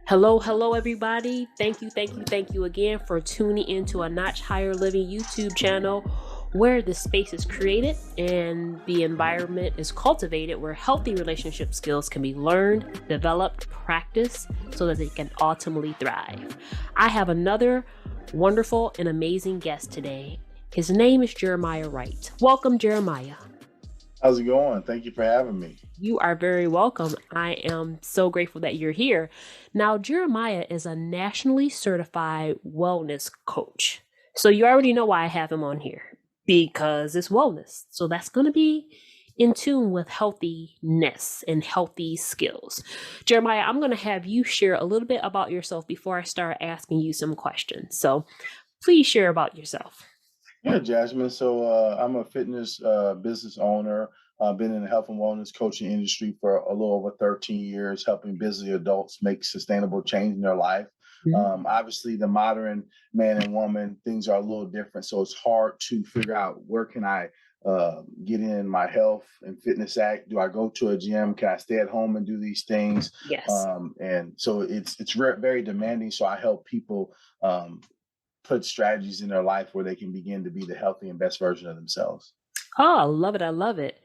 Hello, hello, everybody. Thank you again for tuning into a Notch Higher Living YouTube channel where the space is created and the environment is cultivated where healthy relationship skills can be learned, developed, practiced so that they can ultimately thrive. I have another wonderful and amazing guest today. His name is Jeremiah Wright. Welcome, Jeremiah. How's it going? Thank you for having me. You are very welcome. I am so grateful that you're here. Now, Jeremiah is a nationally certified wellness coach. So you already know why I have him on here because it's wellness. So that's going to be in tune with healthiness and healthy skills. Jeremiah, I'm going to have you share a little bit about yourself before I start asking you some questions. So please share about yourself. Yeah, Jasmine. I'm a fitness business owner. I've been in the health and wellness coaching industry for a little over 13 years, helping busy adults make sustainable change in their life. Mhm. Obviously, the modern man and woman, things are a little different. So it's hard to figure out where can I get in my health and fitness act. Do I go to a gym? Can I stay at home and do these things? Yes. And so it's very demanding. So I help people um, put strategies in their life where they can begin to be the healthy and best version of themselves. Oh, I love it. I love it.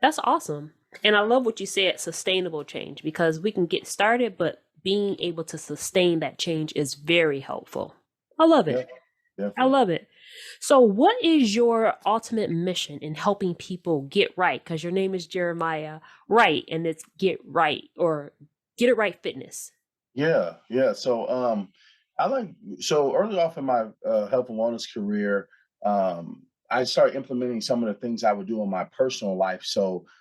That's awesome. And I love what you said, sustainable change, because we can get started, but being able to sustain that change is very helpful. I love Yeah, it. I definitely. love it. So, what is your ultimate mission in helping people get right? Because your name is Jeremiah Wright, and it's Get Right or Get It Right Fitness. Yeah. I like so early off in my health and wellness career, I started implementing some of the things I would do in my personal life.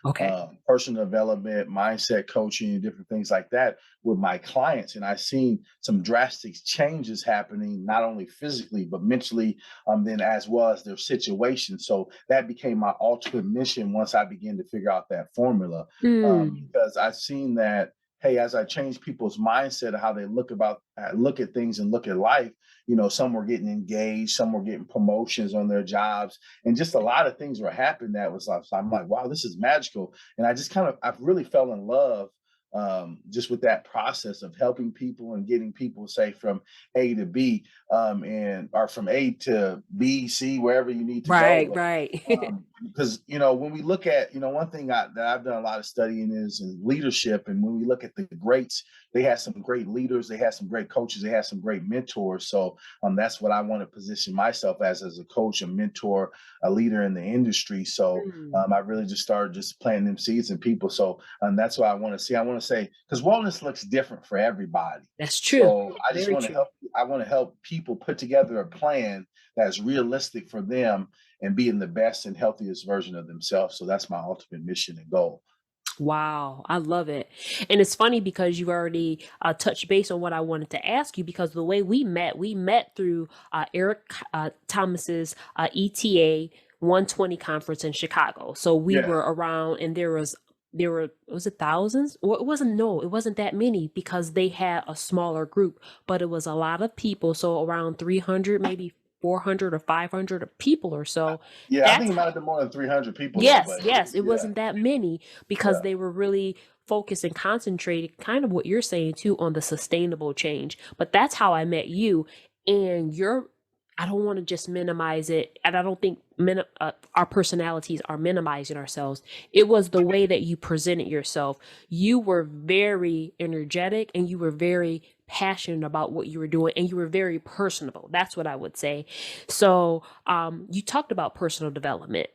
Okay. Personal development, mindset coaching, and different things like that with my clients, and I've seen some drastic changes happening, not only physically but mentally, then as well as their situation. So that became my ultimate mission once I began to figure out that formula, Mm, because I've seen that hey, as I change people's mindset of how they look at things and look at life, some were getting engaged, some were getting promotions on their jobs, and just a lot of things were happening that was like, so I'm like, wow, this is magical. And I've really fell in love just with that process of helping people and getting people, say, from A to B, and or from A to B, C, wherever you need to right, go. right. Because when we look at one thing that I've done a lot of studying is in leadership, and when we look at the greats, they had some great leaders, they had some great coaches, they had some great mentors. So that's what I want to position myself as a coach, a mentor, a leader in the industry. So Mm, I really just started just planting them seeds in people. So that's what I want to see. I want to say because wellness looks different for everybody. that's true. So I just Very want to true. help. I want to help people put together a plan that's realistic for them and being the best and healthiest version of themselves. So that's my ultimate mission and goal. Wow, I love it. And it's funny because you've already touched base on what I wanted to ask you because the way we met through Eric Thomas's ETA 120 conference in Chicago. So we Yeah. were around and was it thousands? Or it wasn't no, it wasn't that many because they had a smaller group, but it was a lot of people. So around 300, maybe 400 or 500 people or so. Yeah. I think That's it might have been more than 300 people though, Yes, but yes, it yeah. wasn't that many because Yeah. they were really focused and concentrated, kind of what you're saying too, on the sustainable change. But that's how I met you. And I don't want to just minimize it. And I don't think our personalities are minimizing ourselves. It was the way that you presented yourself. You were very energetic and you were very passionate about what you were doing and you were very personable. That's what I would say. So, you talked about personal development.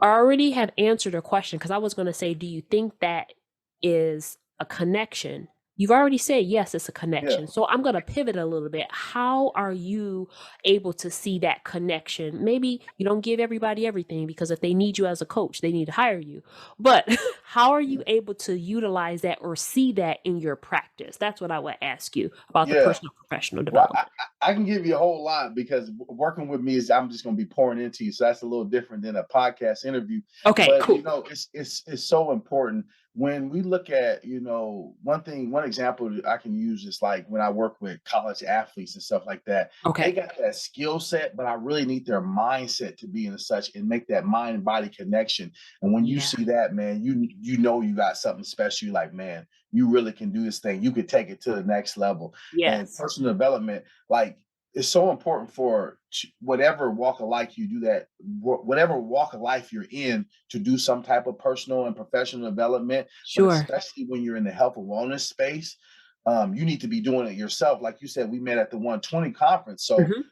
I already have answered a question because I was going to say, do you think that is a connection? You've already said yes, it's a Yeah. connection. So I'm going to pivot a little bit. How are you able to see that connection? Maybe you don't give everybody everything because if they need you as a coach, they need to hire you. But how are you able to utilize that or see that in your practice? That's what I would ask you about the Yeah. personal professional Well, development. I can give you a whole lot because working with me is I'm just going to be pouring into you, so that's a little different than a podcast interview. Okay, But cool. it's so important when we look at one example that I can use is like when I work with college athletes and stuff like that. They Okay. got that skill set, but I really need their mindset to be in such and make that mind body connection. And when you Yeah. see that, man, you know you got something special. You're like, man, you really can do this thing. You could take it to the next level. And Yes. personal development, like, it's so important for whatever walk of life you do that, whatever walk of life you're in, to do some type of personal and professional development. But Sure. especially when you're in the health and wellness space, you need to be doing it yourself. Like you said, we met at the 120 conference. So Mhm.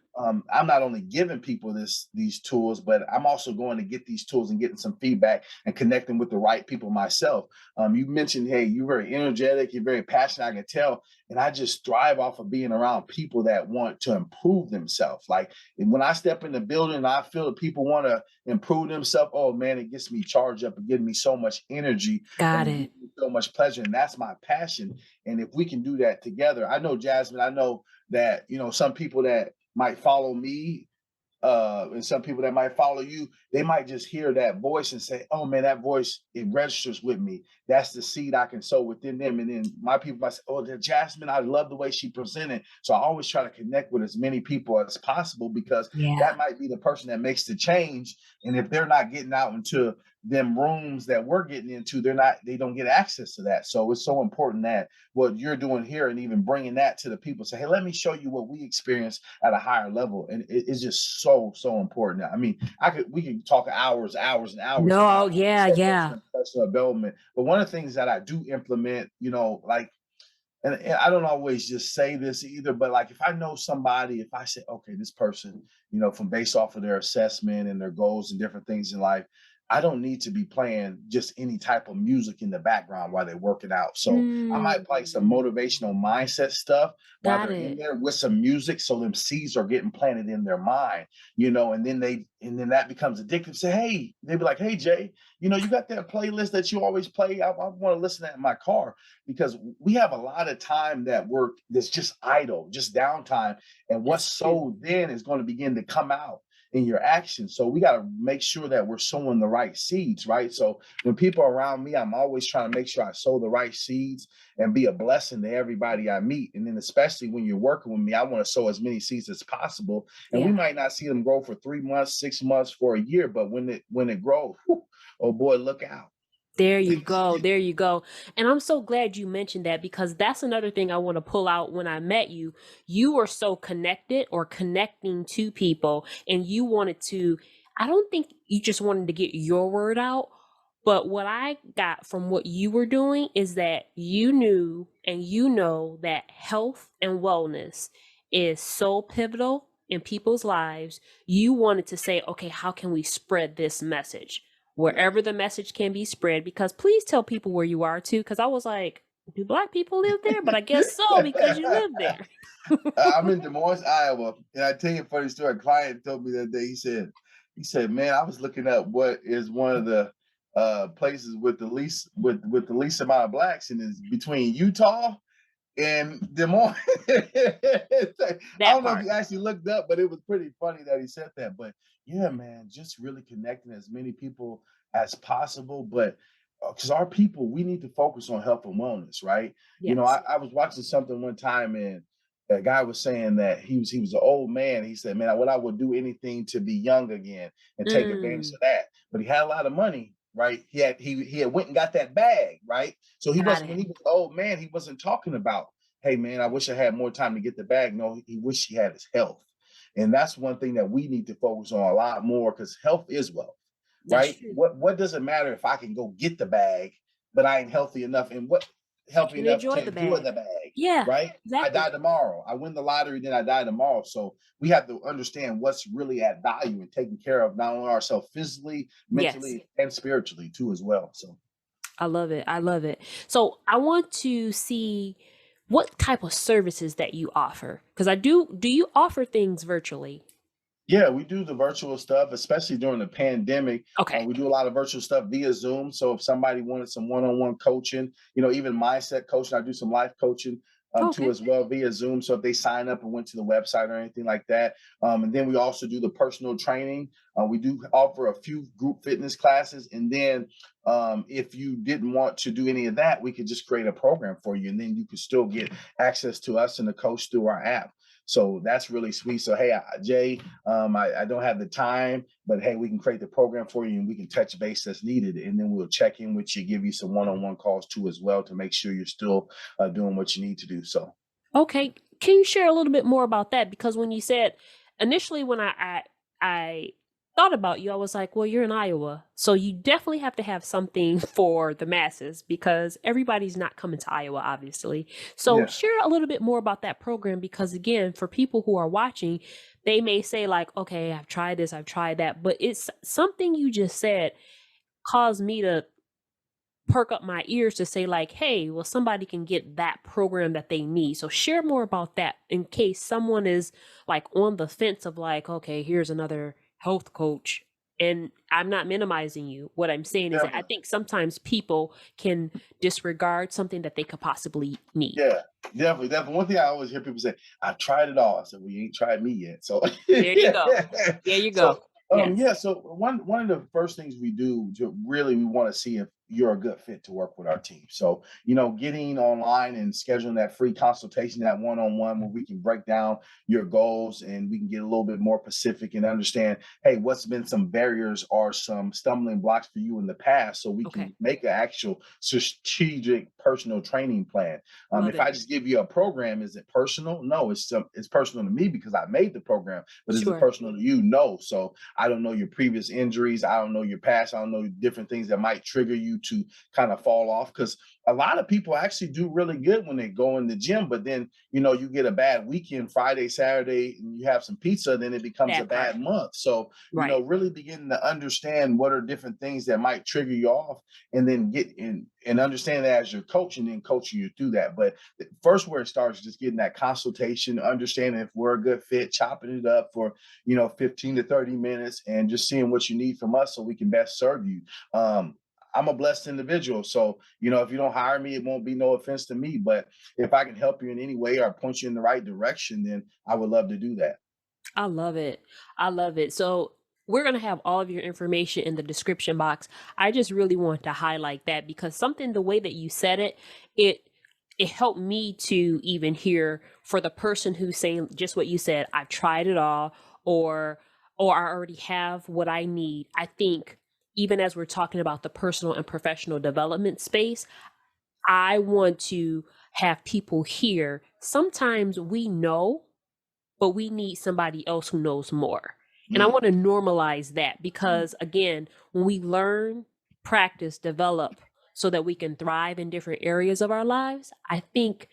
I'm not only giving people these tools, but I'm also going to get these tools and getting some feedback and connecting with the right people myself. You mentioned, hey, you're very energetic, you're very passionate, I can tell. And I just thrive off of being around people that want to improve themselves. Like, when I step in the building and I feel that people want to improve themselves, oh man, it gets me charged up and gives me so much energy, and Got it it. gives me so much pleasure. And that's my passion. And if we can do that together, I know, Jasmine, I know that, some people that might follow me, and some people that might follow you, they might just hear that voice and say, "Oh man, that voice, it registers with me. That's the seed I can sow within them." And then my people might say, "Oh, the Jasmine, I love the way she presented." So I always try to connect with as many people as possible, because Yeah. that might be the person that makes the change. And if they're not getting out into them rooms that we're getting into, they don't get access to that. So it's so important that what you're doing here, and even bringing that to the people, say, "Hey, let me show you what we experience at a higher level." And it's just so important. I mean, we could talk hours and hours No, about yeah, yeah. personal development. But one of the things that I do implement, like, and I don't always just say this either, but like, if I know somebody, if I say, okay, this person, from based off of their assessment and their goals and different things in life, I don't need to be playing just any type of music in the background while they're working out. So I might play some Mm, motivational mindset stuff while got they're in it. there with some music, so them seeds are getting planted in their mind, and then that becomes addictive. Say, hey, they be like, "Hey, Jay, you got that playlist that you always play? I want to listen to that in my car." Because we have a lot of time that's just idle, just downtime. And what's That's true. sowed then is going to begin to come out in your actions. So we got to make sure that we're sowing the right seeds, right? So when people are around me, I'm always trying to make sure I sow the right seeds and be a blessing to everybody I meet. And then especially when you're working with me, I want to sow as many seeds as possible. And we Yeah. might not see them grow for 3 months, 6 months, for a year, but when it grows, whew, oh boy, look out. There you go. There you go. And I'm so glad you mentioned that, because that's another thing I want to pull out. When I met you, you were so connected, or connecting to people, and you wanted to, I don't think you just wanted to get your word out. But what I got from what you were doing is that you knew and you know that health and wellness is so pivotal in people's lives. You wanted to say, okay, how can we spread this message? Yeah. Wherever the message can be spread, because please tell people where you are too. Because I was like, do Black people live there? But I guess so, because you live there. I'm in Des Moines, Iowa, and I tell you a funny story. A client told me that day. He said, "Man, I was looking up what is one of the places with the least with the least amount of blacks, and it's between Utah and Des Moines." I That don't know if part. he actually looked up, but it was pretty funny that he said that. But yeah, man, just really connecting as many people as possible. But because our people, we need to focus on health and wellness, right? Yes. I was watching something one time, and a guy was saying that he was an old man. He said, "Man, what I would do anything to be young again and take advantage Mm, of that." But he had a lot of money, right? He had went and got that bag, right? So he got wasn't, it. when he was an old man, he wasn't talking about, "Hey man, I wish I had more time to get the bag." No, he wished he had his health. And that's one thing that we need to focus on a lot more, because health is wealth, That's right? true. What does it matter if I can go get the bag, but I ain't healthy enough, and what You healthy can enough enjoy to the enjoy bag. the bag, Yeah, right? I exactly. die tomorrow. I win the lottery, then I die tomorrow. So we have to understand what's really at value and taking care of not only ourselves physically, Yes. mentally, and spiritually too as well. So I love it. I love it. So I want to see what type of services that you offer. Because do you offer things virtually? yeah, we do the virtual stuff, especially during the pandemic. Okay. We do a lot of virtual stuff via Zoom. So if somebody wanted some one-on-one coaching, even mindset coaching, I do some life coaching too Okay. as well via Zoom. So if they sign up and went to the website or anything like that, and then we also do the personal training. We do offer a few group fitness classes, and then if you didn't want to do any of that, we could just create a program for you, and then you could still get access to us and the coach through our app. So that's really sweet. So hey, Jay, I don't have the time, but hey, we can create the program for you and we can touch base as needed, and then we'll check in with you, give you some one-on-one calls too as well to make sure you're still doing what you need to do. So Okay, can you share a little bit more about that? Because when you said initially when I thought about you, I was like, well, you're in Iowa, so you definitely have to have something for the masses because everybody's not coming to Iowa, obviously. So yeah, share a little bit more about that program because again, for people who are watching, they may say like, okay, I've tried this, I've tried that, but it's something you just said caused me to perk up my ears to say like, hey, well, somebody can get that program that they need. So share more about that in case someone is like on the fence of like, okay, here's another health coach. And I'm not minimizing you. What I'm saying is that I definitely. think sometimes people can disregard something that they could possibly need. Yeah, definitely, definitely. One thing I always hear people say, "I've tried it all." I said, "Well, you ain't tried me yet." So, There you go. There you so, go. Yes. yeah. So one of the first things we do to really we want to see if you're a good fit to work with our team. So, getting online and scheduling that free consultation, that one-on-one, where we can break down your goals and we can get a little bit more specific and understand, hey, what's been some barriers or some stumbling blocks for you in the past, so we can Okay. make an actual strategic personal training plan. Love If it. I just give you a program, is it personal? No, it's personal to me because I made the program. But is it Sure. personal to you? No. So I don't know your previous injuries. I don't know your past. I don't know different things that might trigger you to kind of fall off. Because a lot of people actually do really good when they go in the gym, but then you get a bad weekend, Friday, Saturday, and you have some pizza, then it becomes a That part. bad month. So Right. really beginning to understand what are different things that might trigger you off, and then get in and understand that as your coach, and then coaching you through that. But first, where it starts is just getting that consultation, understanding if we're a good fit, chopping it up for 15 to 30 minutes, and just seeing what you need from us so we can best serve you. I'm a blessed individual, so if you don't hire me, it won't be no offense to me. But if I can help you in any way or point you in the right direction, then I would love to do that. I love it. I love it. So we're going to have all of your information in the description box. I just really want to highlight that because something the way that you said it, it it helped me to even hear for the person who's saying just what you said, I've tried it all or I already have what I need. I think even as we're talking about the personal and professional development space, I want to have people hear sometimes we know but we need somebody else who knows more. And I Mm, want to normalize that because, again, when we learn, practice, develop so that we can thrive in different areas of our lives, I think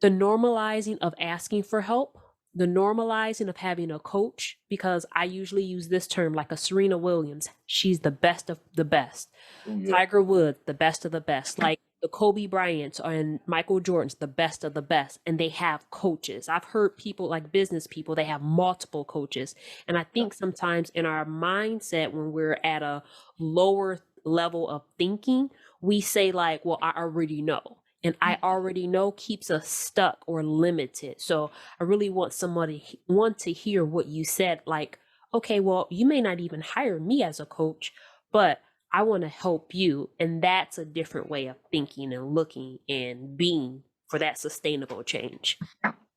the normalizing of asking for help, the normalizing of having a coach, because I usually use this term like a Serena Williams, she's the best of the best. oh yeah. Tiger Woods, the best of the best. Like the Kobe Bryants and Michael Jordans, the best of the best. And they have coaches. I've heard people like business people, they have multiple coaches. And I Yeah. think sometimes in our mindset, when we're at a lower level of thinking, we say, like, well, I already know. And I Mhm. already know keeps us stuck or limited. So I really want somebody want to hear what you said. Like, okay, well, you may not even hire me as a coach, but I want to help you. And that's a different way of thinking and looking and being for that sustainable change.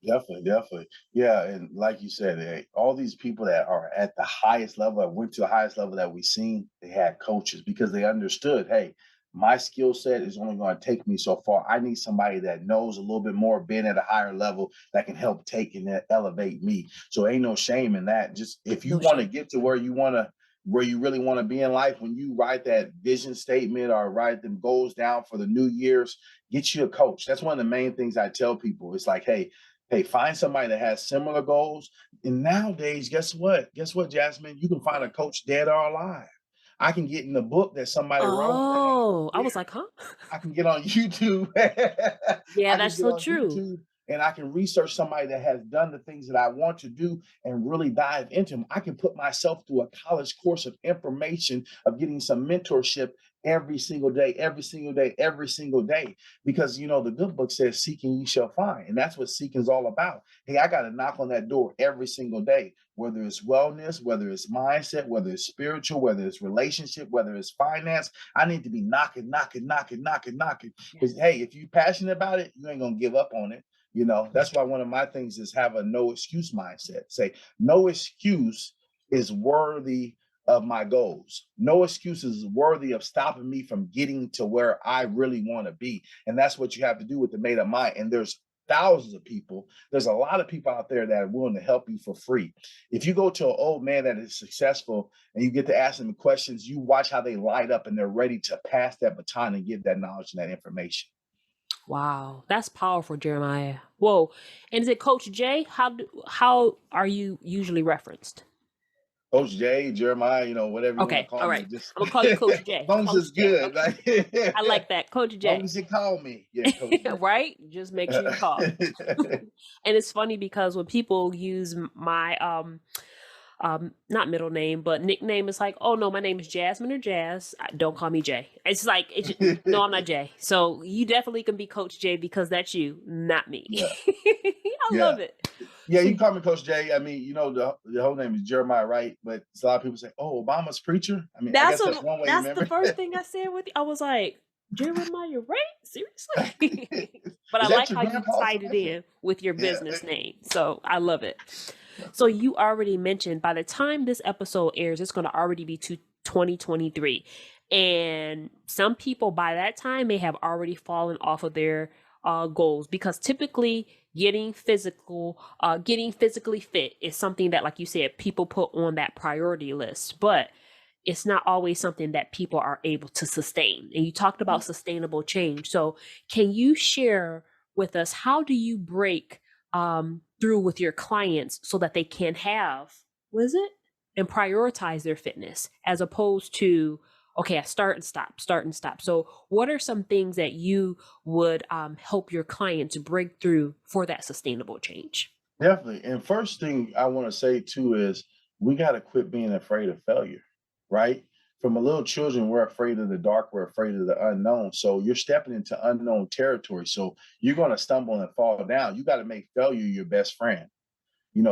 Definitely, definitely. Yeah. And like you said, all these people that are at the highest level, that went to the highest level that we've seen, they had coaches because they understood, hey, my skill set is only going to take me so far. I need somebody that knows a little bit more, been at a higher level that can help take and elevate me. So ain't no shame in that. Just if you No want to shame. get to where you really want to be in life, when you write that vision statement or write them goals down for the new years, get you a coach. That's one of the main things I tell people. It's like, hey, find somebody that has similar goals. And nowadays, guess what? Guess what, Jasmine? You can find a coach dead or alive. I can get in the book that somebody wrote. Oh, I Yeah, was like, huh? I can get on YouTube. Yeah, I can that's get so on true. YouTube and I can research somebody that has done the things that I want to do and really dive into them. I can put myself through a college course of information, of getting some mentorship, every single day, every single day, every single day. Because, the good book says, seeking ye shall find. And that's what seeking is all about. Hey, I got to knock on that door every single day, whether it's wellness, whether it's mindset, whether it's spiritual, whether it's relationship, whether it's finance. I need to be knocking, knocking, knocking, knocking, knocking. Because, hey, if you're passionate about it, you ain't going to give up on it. That's why one of my things is have a no excuse mindset. Say, no excuse is worthy of my goals. No excuse is worthy of stopping me from getting to where I really want to be. And that's what you have to do with the made up mind. And there's thousands of people. There's a lot of people out there that are willing to help you for free. If you go to an old man that is successful and you get to ask them questions, you watch how they light up and they're ready to pass that baton and give that knowledge and that information. Wow, that's powerful, Jeremiah. Whoa. And is it Coach J? How are you usually referenced? Coach J, Jeremiah, whatever you want to Okay, call all me. right. Just I'm gonna call you Coach J. as long as it's good. Okay. I like that, Coach As long J. as you call me. Yeah, Coach J. Right? Just make sure you call. And it's funny because when people use my not middle name but nickname, it's like, oh no, my name is Jasmine or Jazz, don't call me Jay. It's like, no, I'm not Jay. So you definitely can be Coach J because that's you, not me. Yeah. I love it. Yeah, you can call me Coach J. I mean, the whole name is Jeremiah Wright, but a lot of people say, "Oh, Obama's preacher." I mean, I guess that's one way to That's remember. the first thing I said with you. I was like, Jeremiah Wright? Seriously? But I Is that like your how you grandpa's tied it name? in with your Yeah. business name. So I love it. So you already mentioned by the time this episode airs, it's going to already be 2023. And some people by that time may have already fallen off of their goals, because typically getting physically fit is something that, like you said, people put on that priority list, but it's not always something that people are able to sustain. And you talked about sustainable change. So can you share with us, how do you break through with your clients so that they can have, and prioritize their fitness, as opposed to, okay, I start and stop. So what are some things that you would help your clients break through for that sustainable change? Definitely. And first thing I want to say too is we got to quit being afraid of failure, right? From a little children, we're afraid of the dark, we're afraid of the unknown. So you're stepping into unknown territory. So you're going to stumble and fall down. You got to make failure your best friend.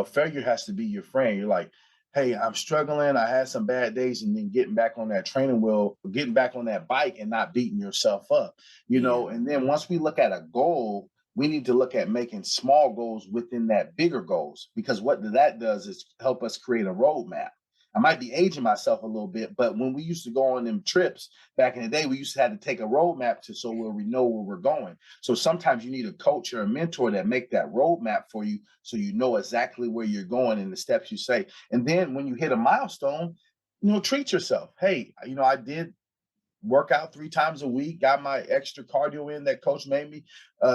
Failure has to be your friend. You're like, hey, I'm struggling. I had some bad days, and then getting back on that training wheel, getting back on that bike and not beating yourself up, and then once we look at a goal, we need to look at making small goals within that bigger goals, because what that does is help us create a roadmap. I might be aging myself a little bit, but when we used to go on them trips back in the day, we used to have to take a roadmap so where we know where we're going. So sometimes you need a coach or a mentor that make that roadmap for you, so you know exactly where you're going and the steps you say. And then when you hit a milestone, treat yourself. Hey, I did work out 3 times a week, got my extra cardio in that coach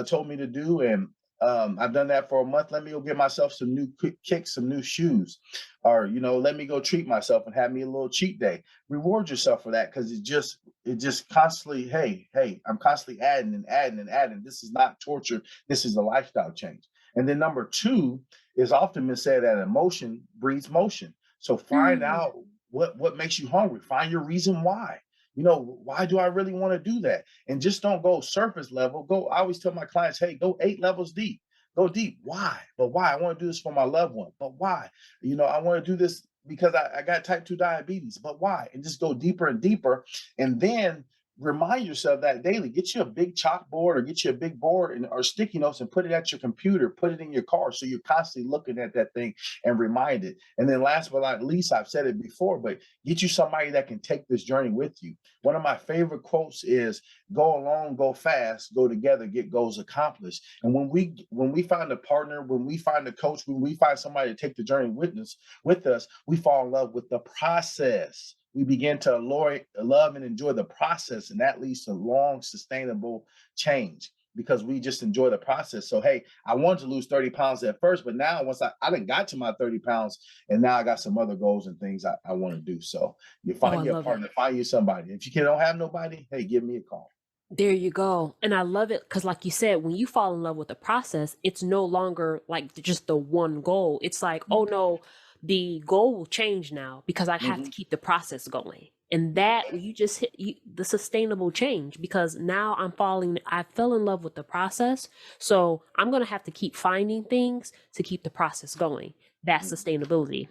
told me to do. And I've done that for a month. Let me go get myself some new quick kicks, some new shoes, or, let me go treat myself and have me a little cheat day. Reward yourself for that, because it just constantly, hey, I'm constantly adding and adding and adding. This is not torture. This is a lifestyle change. And then number 2 is often been said that emotion breeds motion. So find out what makes you hungry. Find your reason why. Why do I really want to do that? And just don't go surface level. I always tell my clients, hey, go 8 levels deep. Go deep. Why? But why? I want to do this for my loved one. But why? I want to do this because I got type 2 diabetes. But why? And just go deeper and deeper. And then remind yourself that daily. Get you a big chalkboard or get you a big board or sticky notes and put it at your computer, put it in your car, so you're constantly looking at that thing and reminded. And then last but not least, I've said it before, but get you somebody that can take this journey with you. One of my favorite quotes is, go alone, go fast, go together, get goals accomplished. And when we find a partner, when we find a coach, when we find somebody to take the journey with us, we fall in love with the process. We begin to love and enjoy the process, and that leads to long, sustainable change, because we just enjoy the process. So, hey, I wanted to lose 30 pounds at first, but now once I done got to my 30 pounds, and now I got some other goals and things I want to do. So you find your partner, find you somebody. If you don't have nobody, hey, give me a call. There you go. And I love it because, like you said, when you fall in love with the process, it's no longer like just the one goal. It's like, oh no, the goal will change now because I have to keep the process going. And that you just hit the sustainable change, because now I fell in love with the process. So I'm going to have to keep finding things to keep the process going. That's Mhm. sustainability.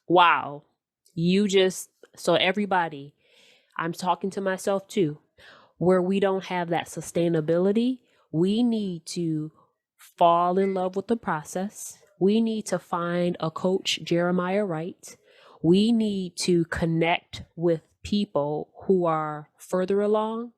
Wow. So everybody, I'm talking to myself too, where we don't have that sustainability, we need to fall in love with the process. We need to find a coach, Jeremiah Wright. We need to connect with people who are farther along,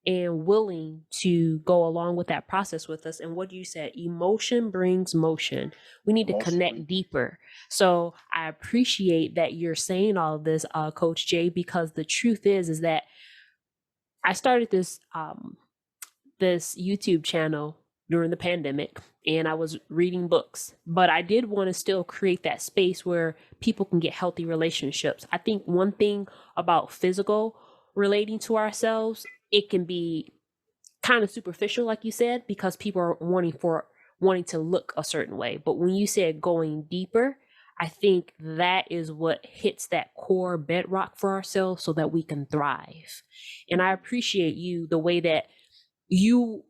and willing to go along with that process with us. And what you said, emotion brings motion. We need to Emotionally. connect deeper. So I appreciate that you're saying all of this, Coach Jay, because the truth is that I started this YouTube channel during the pandemic, and I was reading books, but I did want to still create that space where people can get healthy relationships. I think one thing about physical relating to ourselves, it can be kind of superficial, like you said, because people are wanting to look a certain way. But when you said going deeper, I think that is what hits that core bedrock for ourselves so that we can thrive. And I appreciate you the way that you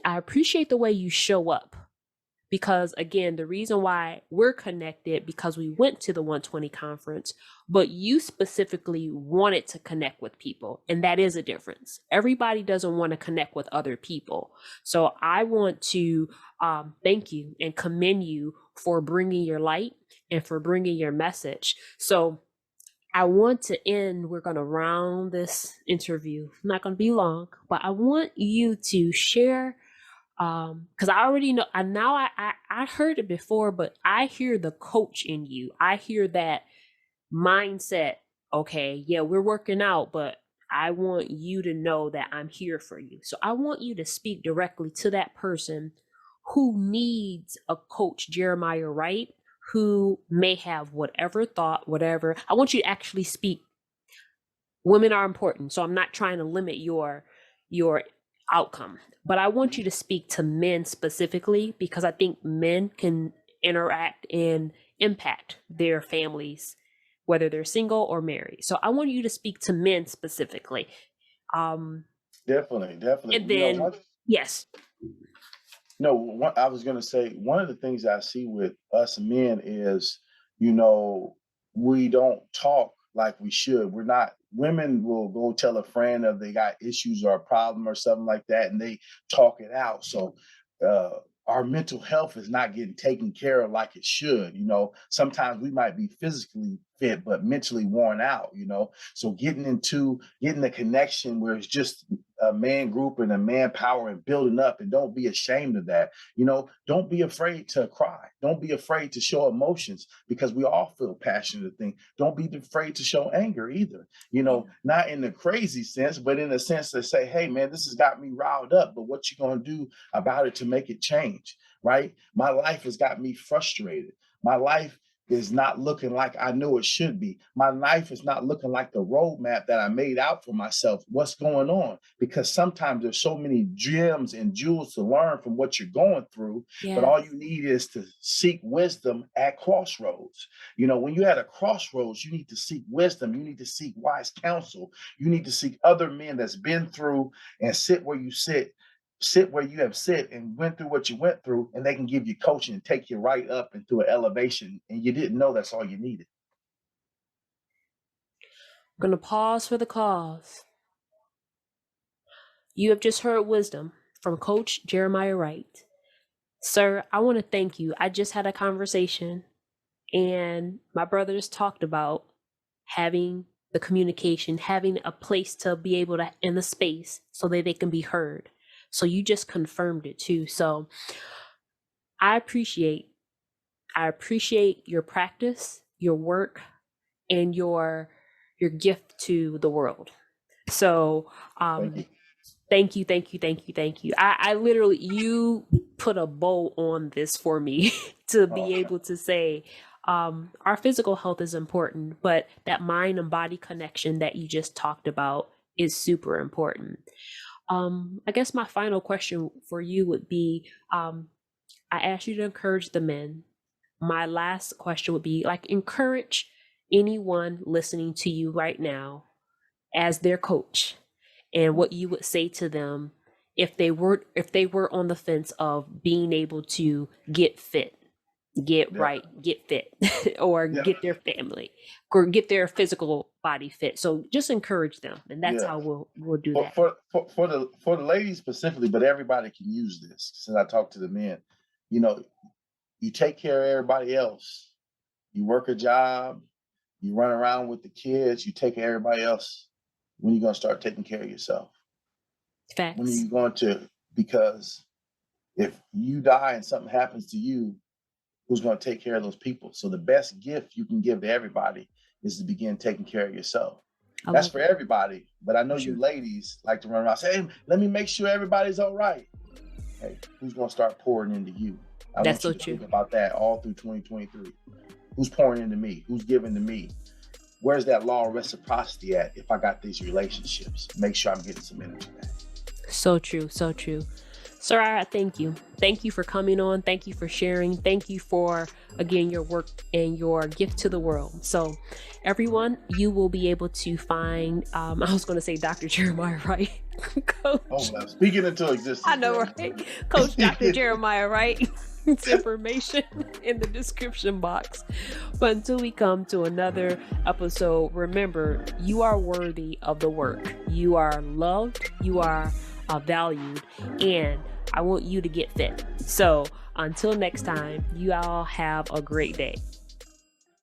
I appreciate the way you show up, because again, the reason why we're connected, because we went to the 120 conference, but you specifically wanted to connect with people, and that is a difference. Everybody doesn't want to connect with other people. So I want to thank you and commend you for bringing your light and for bringing your message. So I want to end, we're going to round this interview, not going to be long, but I want you to share, because I already know, I heard it before, but I hear the coach in you. I hear that mindset. Okay, yeah, we're working out, but I want you to know that I'm here for you. So I want you to speak directly to that person who needs a coach, Jeremiah Wright, who may have whatever thought, whatever. I want you to actually speak. Women are important, so I'm not trying to limit your outcome, but I want you to speak to men specifically, because I think men can interact and impact their families, whether they're single or married. So I want you to speak to men specifically. Um, Definitely, definitely. and then, yes. No, what I was going to say, one of the things I see with us men is, we don't talk like we should. We're not, women will go tell a friend if they got issues or a problem or something like that, and they talk it out. So, uh, our mental health is not getting taken care of like it should. Sometimes we might be physically fit, but mentally worn out. So getting the connection where it's just a man group and a manpower and building up, and don't be ashamed of that. Don't be afraid to cry. Don't be afraid to show emotions, because we all feel passionate things. Don't be afraid to show anger either. Not in the crazy sense, but in a sense to say, hey man, this has got me riled up, but what you gonna do about it to make it change? Right? My life has got me frustrated. My life is not looking like I know it should be. My life is not looking like the roadmap that I made out for myself. What's going on? Because sometimes there's so many gems and jewels to learn from what you're going through, but Yeah. all you need is to seek wisdom at crossroads. When you're at a crossroads, you need to seek wisdom. You need to seek wise counsel. You need to seek other men that's been through and sit where you have sit and went through what you went through, and they can give you coaching and take you right up into an elevation, and you didn't know that's all you needed. I'm going to pause for the cause. You have just heard wisdom from Coach Jeremiah Wright. Sir, I want to thank you. I just had a conversation, and my brothers talked about having the communication, having a place to be able to, in the space, so that they can be heard. So you just confirmed it too. So I appreciate I appreciate your practice, your work, and your gift to the world. So Thank you. thank you, thank you, thank you, thank you. I literally, you put a bow on this for me to be Okay. able to say, our physical health is important, but that mind and body connection that you just talked about is super important. I guess my final question for you would be, I asked you to encourage the men. My last question would be, like, anyone listening to you right now as their coach, and what you would say to them if they were on the fence of being able to get fit, get Yeah. right, get fit, or Yeah. get their family or get their physical body fit. So just encourage them, and that's Yeah. how we'll do But that. for the ladies specifically, but everybody can use this. Since I talk to the men, you know, you take care of everybody else. You work a job, you run around with the kids, you take care of everybody else. When are you going to start taking care of yourself? When are Facts. you going to? Because if you die and something happens to you, who's going to take care of those people? So the best gift you can give to everybody is to begin taking care of yourself. I That's love for it. everybody. But I know For you sure. ladies like to run around and say, hey, let me make sure everybody's all right. Hey, who's going to start pouring into you? I That's want so you to true. think about that all through 2023. Who's pouring into me? Who's giving to me? Where's that law of reciprocity at if I got these relationships? Make sure I'm getting some energy back. So true. So true. Sir, I thank you. Thank you for coming on. Thank you for sharing. Thank you for, again, your work and your gift to the world. So everyone, you will be able to find, I was going to say Dr. Jeremiah Wright, Coach. Oh, well, speaking into existence. I know, girl. right? Coach Dr. Jeremiah Wright. It's information in the description box. But until we come to another episode, remember, you are worthy of the work. You are loved. You are valued. And I want you to get fit. So until next time, you all have a great day.